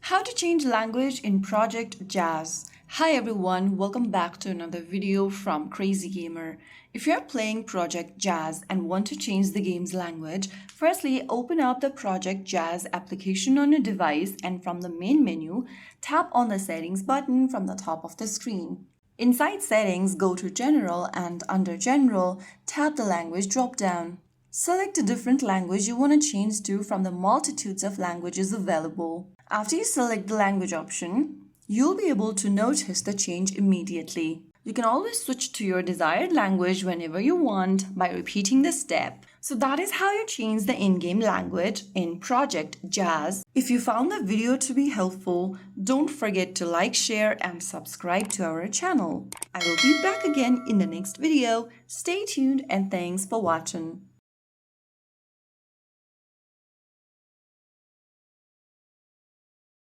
How to change language in Project Jazz. Hi everyone, welcome back to another video from Crazy Gamer. If you're playing Project Jazz and want to change the game's language, firstly open up the Project Jazz application on your device and from the main menu, tap on the settings button from the top of the screen. Inside settings, go to General and under General, tap the language drop-down. Select a different language you want to change to from the multitudes of languages available. After you select the language option, you'll be able to notice the change immediately. You can always switch to your desired language whenever you want by repeating the step. So that is how you change the in-game language in Project Jazz. If you found the video to be helpful, don't forget to like, share and subscribe to our channel. I will be back again in the next video. Stay tuned and thanks for watching.